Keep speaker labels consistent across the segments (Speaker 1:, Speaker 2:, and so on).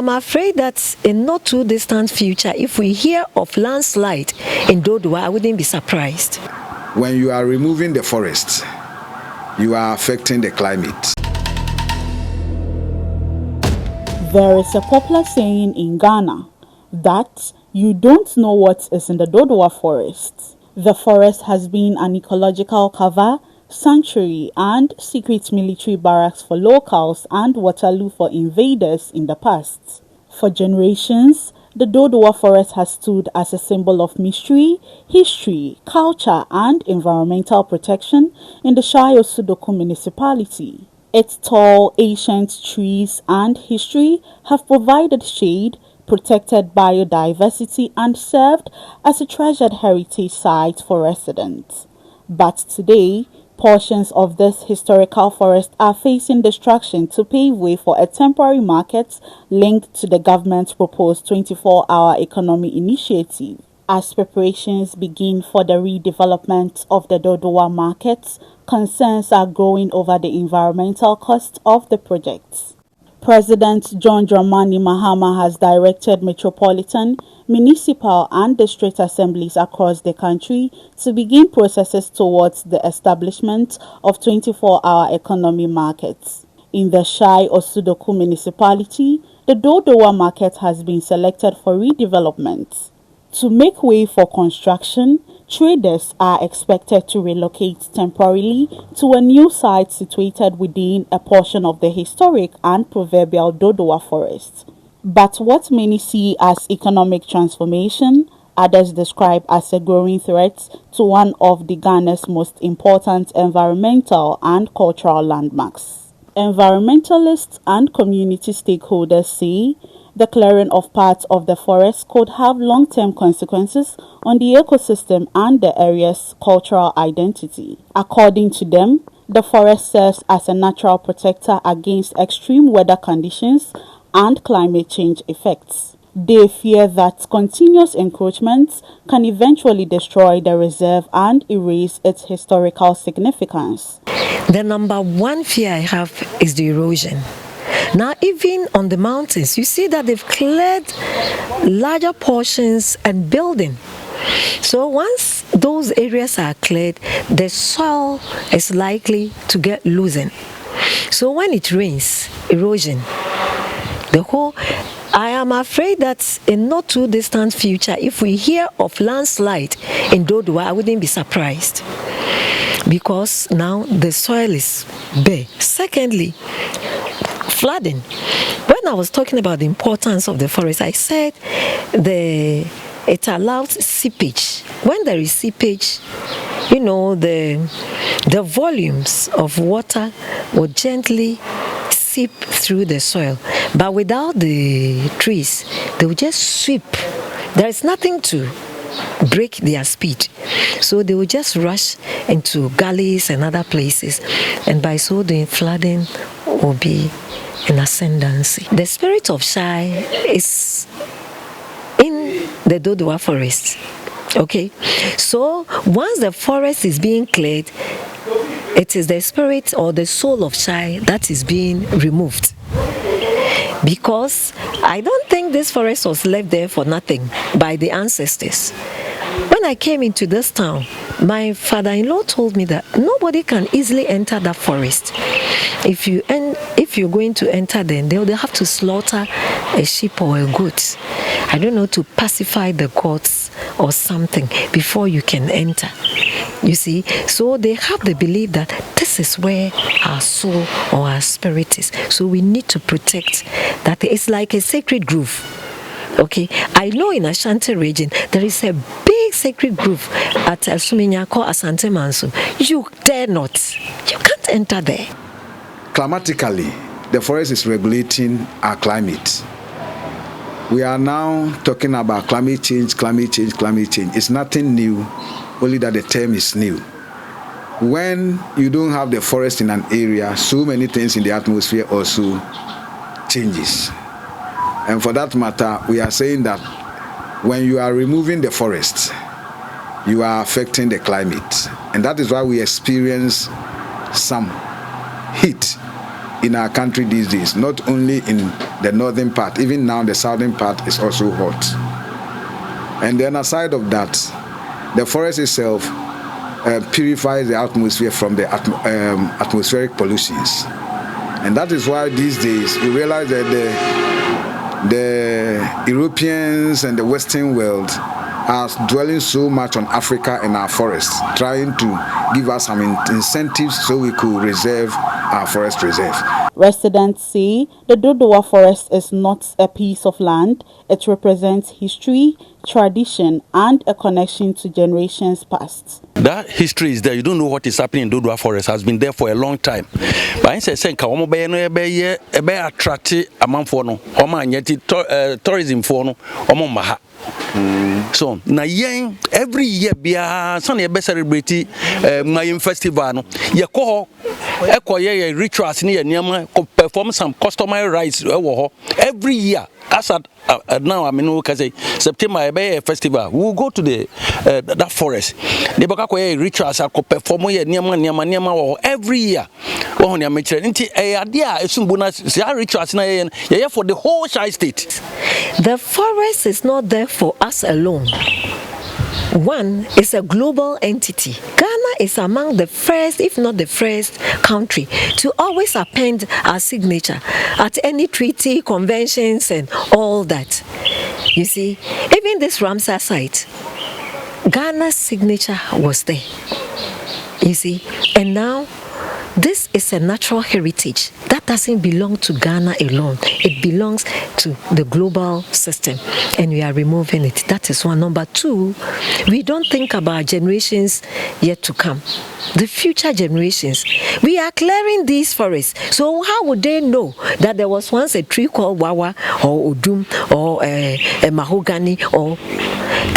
Speaker 1: am afraid that in not too distant future, if we hear of landslide in Dodowa, I wouldn't be surprised.
Speaker 2: When you are removing the forest, you are affecting the climate.
Speaker 3: There is a popular saying in Ghana that you don't know what is in the Dodowa Forest. The forest has been an ecological cover, sanctuary, and secret military barracks for locals and Waterloo for invaders in the past. For generations, the Dodowa Forest has stood as a symbol of mystery, history, culture, and environmental protection in the Shai Osudoku Municipality. Its tall, ancient trees and history have provided shade, protected biodiversity, and served as a treasured heritage site for residents. But today, portions of this historical forest are facing destruction to pave way for a temporary market linked to the government's proposed 24-hour economy initiative. As preparations begin for the redevelopment of the Dodowa Market, concerns are growing over the environmental cost of the project. President John Dramani Mahama has directed metropolitan, municipal, and district assemblies across the country to begin processes towards the establishment of 24-hour economy markets. In the Shai Osudoku Municipality, the Dodowa Market has been selected for redevelopment. To make way for construction, traders are expected to relocate temporarily to a new site situated within a portion of the historic and proverbial Dodowa Forest. But what many see as economic transformation, others describe as a growing threat to one of the Ghana's most important environmental and cultural landmarks. Environmentalists and community stakeholders say the clearing of parts of the forest could have long-term consequences on the ecosystem and the area's cultural identity. According to them, the forest serves as a natural protector against extreme weather conditions and climate change effects. They fear that continuous encroachments can eventually destroy the reserve and erase its historical significance.
Speaker 1: The number one fear I have is the erosion. Now, even on the mountains, you see that they've cleared larger portions and building. So once those areas are cleared, the soil is likely to get loosened. So when it rains, erosion, I am afraid that in not too distant future, if we hear of landslide in Dodowa, I wouldn't be surprised, because now the soil is bare. Secondly, flooding. When I was talking about the importance of the forest, I said it allows seepage. When there is seepage, the volumes of water will gently seep through the soil. But without the trees, they will just sweep. There is nothing to break their speed. So they will just rush into gullies and other places. And by so doing, flooding will be in ascendancy. The spirit of Shai is in the Dodowa Forest. Okay? So once the forest is being cleared, it is the spirit or the soul of Shai that is being removed. Because I don't think this forest was left there for nothing by the ancestors. When I came into this town, my father-in-law told me that nobody can easily enter that forest. If you're going to enter, then they'll have to slaughter a sheep or a goat, I don't know, to pacify the gods or something before you can enter. You see, so they have the belief that this is where our soul or our spirit is. So we need to protect that. It's like a sacred grove. Okay, I know in Ashanti region there is a big sacred grove at Suminya called Asante Manso. You dare not. You can't enter there.
Speaker 2: Climatically, the forest is regulating our climate. We are now talking about climate change. It's nothing new, only that the term is new. When you don't have the forest in an area, so many things in the atmosphere also changes. And for that matter, we are saying that when you are removing the forest, you are affecting the climate. And that is why we experience some heat in our country these days, not only in the northern part, even now the southern part is also hot. And then aside of that, the forest itself purifies the atmosphere from the atmospheric pollutions. And that is why these days we realize that the Europeans and the Western world are dwelling so much on Africa and our forests, trying to give us some incentives so we could reserve our forest reserve.
Speaker 3: Residents say the Dodowa Forest is not a piece of land. It represents history, tradition, and a connection to generations past.
Speaker 4: That history is there. You don't know what is happening in Dodowa Forest. Has been there for a long time. But I say, "Kaomo be no ebe attract amanfo no. Omo anyeti tourism for no. Omo maha." So na yen every year bia so na be celebrate my festival no. Ye ko ekoye rituals ni ye niam perform some customary rites every year. As at now, I mean, we say September be a festival. We will go to the that forest. The baka rituals are perform niama every year. Oh, ni amateur. Inti idea esumbuna rituals na for the whole Shai state.
Speaker 1: The forest is not there for us alone. One is a global entity. Ghana is among the first, if not the first, country to always append our signature at any treaty, conventions, and all that. You see, even this Ramsar site, Ghana's signature was there. You see, and now this is a natural heritage that doesn't belong to Ghana alone. It belongs to the global system, and we are removing it. That is one. Number two, we don't think about generations yet to come. The future generations. We are clearing these forests. So how would they know that there was once a tree called Wawa or Odum or a mahogany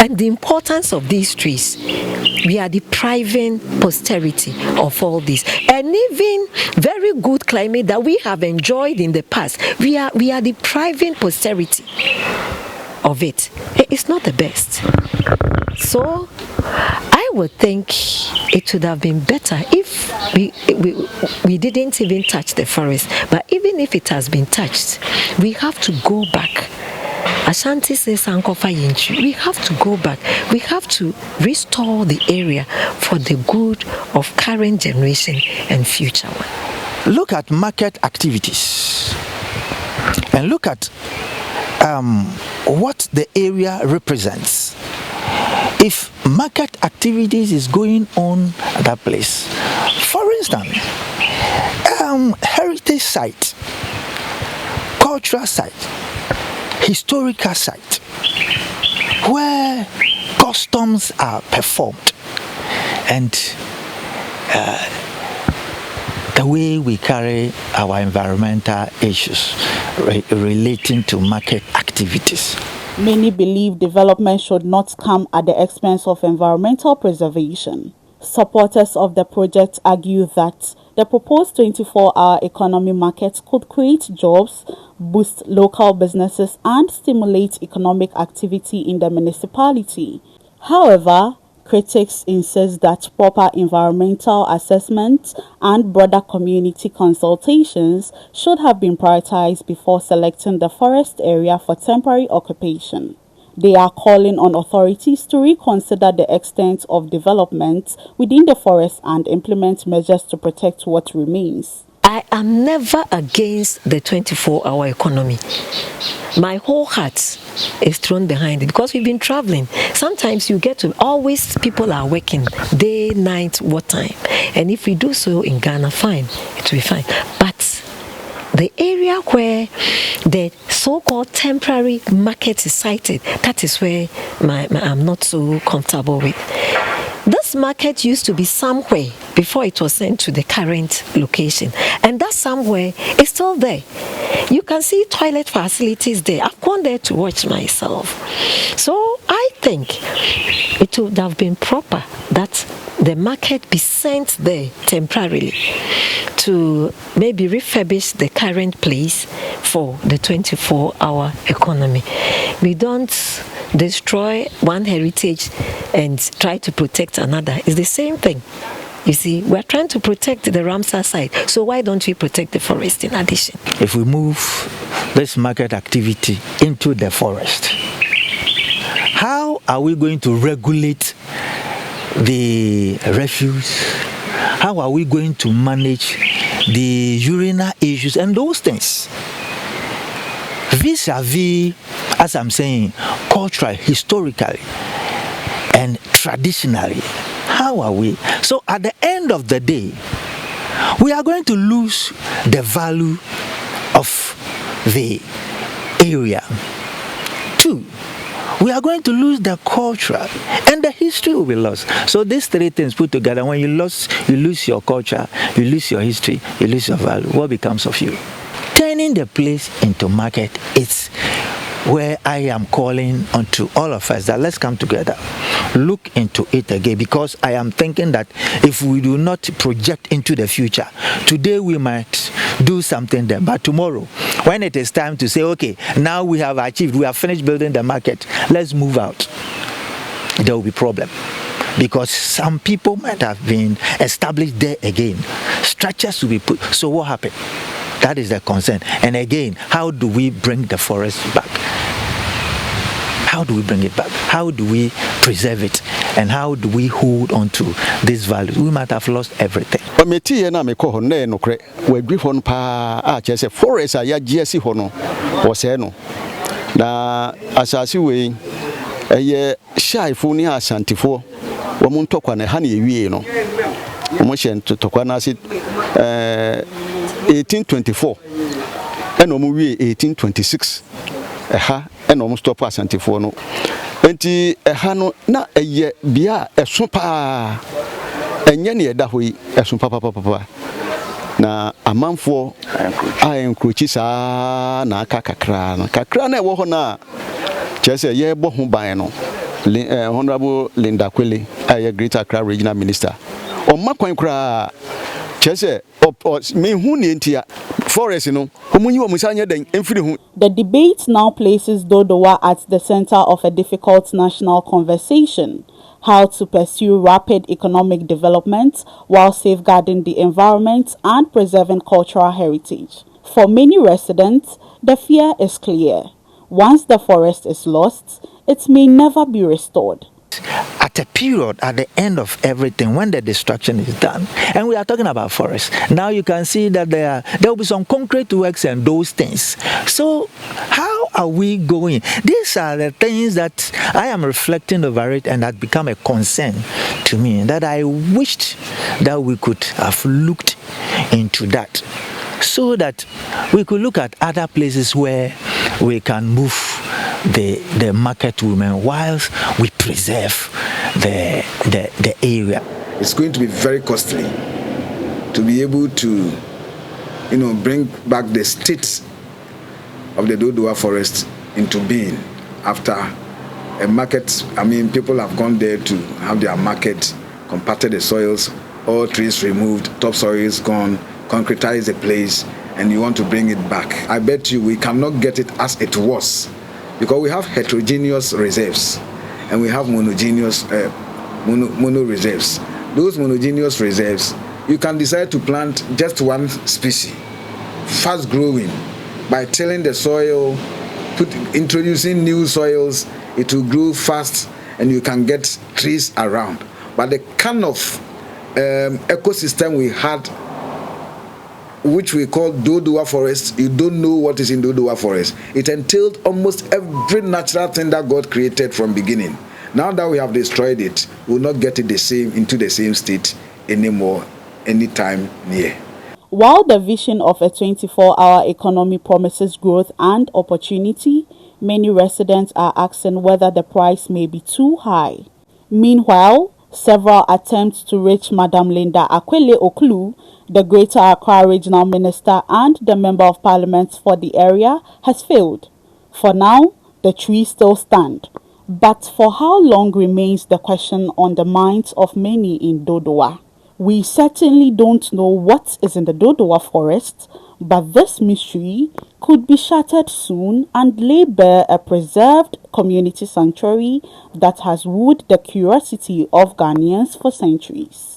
Speaker 1: and the importance of these trees? We are depriving posterity of all this. And even very good climate that we have enjoyed in the past, we are depriving posterity of it. It's not the best. So I would think it would have been better if we didn't even touch the forest. But even if it has been touched, we have to go back. Ashanti says Sankofa Yinchi. We have to go back. We have to restore the area for the good of current generation and future one.
Speaker 5: Look at market activities and look at what the area represents. If market activities is going on at that place, for instance, heritage site, cultural site, historical site, where customs are performed, and the way we carry our environmental issues relating to market activities.
Speaker 3: Many believe development should not come at the expense of environmental preservation. Supporters of the project argue that the proposed 24-hour economy market could create jobs, boost local businesses, and stimulate economic activity in the municipality. However, critics insist that proper environmental assessment and broader community consultations should have been prioritized before selecting the forest area for temporary occupation. They are calling on authorities to reconsider the extent of development within the forest and implement measures to protect what remains.
Speaker 1: I am never against the 24-hour economy. My whole heart is thrown behind it because we've been traveling. Sometimes you get to, always people are working day, night, what time. And if we do so in Ghana, fine, it will be fine. But the area where the so-called temporary market is sited, that is where I'm not so comfortable with. This market used to be somewhere before it was sent to the current location. And that somewhere is still there. You can see toilet facilities there. I've gone there to watch myself. So I think it would have been proper that the market be sent there temporarily to maybe refurbish the current place for the 24-hour economy. We don't destroy one heritage and try to protect another. It's the same thing. You see, we're trying to protect the Ramsar site. So why don't we protect the forest in addition?
Speaker 5: If we move this market activity into the forest, how are we going to regulate the refuse? How are we going to manage the urinal issues and those things? Vis-a-vis, as I'm saying, culturally, historically, and traditionally, how are we? So at the end of the day, we are going to lose the value of the area. 2, we are going to lose the culture, and the history will be lost. So these 3 things put together, when you lose your culture, you lose your history, you lose your value, what becomes of you? Turning the place into market, it's where I am calling on to all of us that let's come together, look into it again, because I am thinking that if we do not project into the future, today we might do something there, but tomorrow, when it is time to say, okay, now we have achieved, we have finished building the market, let's move out, there will be problem. Because some people might have been established there again. Structures will be put. So what happened? That is the concern. And again, how do we bring the forest back? How do we bring it back? How do we preserve it? And how do we hold on to these values? We might have lost everything.
Speaker 4: Forest ya GSC hono waseno na asasi we Shai funi asantifo wamuntokwa na hani ewie no omo tokwa na 1824 and omo wie 1826 and omo stop asantifo no enti no na bia eso pa enye ne eda hoyi eso papa na amanfo encroach saa na aka kakra na ewo ho na chese ye bo ho ban no Honorable Linda Kwele, Great Accra Regional Minister. On my coin cra, Chese, me who need forest, you know,
Speaker 3: the debate now places Dodowa at the center of a difficult national conversation: how to pursue rapid economic development while safeguarding the environment and preserving cultural heritage. For many residents, the fear is clear. Once the forest is lost, it may never be restored.
Speaker 5: At a period, at the end of everything, when the destruction is done, and we are talking about forests, now you can see that there will be some concrete works and those things. So how are we going? These are the things that I am reflecting over it, and that become a concern to me, that I wished that we could have looked into that, so that we could look at other places where we can move the market women whilst we preserve the area.
Speaker 2: It's going to be very costly to be able to, bring back the state of the Dodowa Forest into being after a market. I mean, people have gone there to have their market, compacted the soils, all trees removed, topsoil is gone, concretize the place, and you want to bring it back. I bet you we cannot get it as it was, because we have heterogeneous reserves and we have monogeneous mono reserves. Those monogeneous reserves, you can decide to plant just one species, fast growing, by tilling the soil, introducing new soils, it will grow fast and you can get trees around. But the kind of ecosystem we had, which we call Dodowa Forest, you don't know what is in Dodowa Forest. It entailed almost every natural thing that God created from beginning. Now that we have destroyed it, we will not get it into the same state anymore, anytime near.
Speaker 3: While the vision of a 24-hour economy promises growth and opportunity, many residents are asking whether the price may be too high. Meanwhile, several attempts to reach Madam Linda Akwele Oklu, the Greater Accra Regional Minister and the Member of Parliament for the area, has failed. For now, the trees still stand. But for how long remains the question on the minds of many in Dodowa. We certainly don't know what is in the Dodowa Forest, but this mystery could be shattered soon and lay bare a preserved community sanctuary that has wooed the curiosity of Ghanaians for centuries.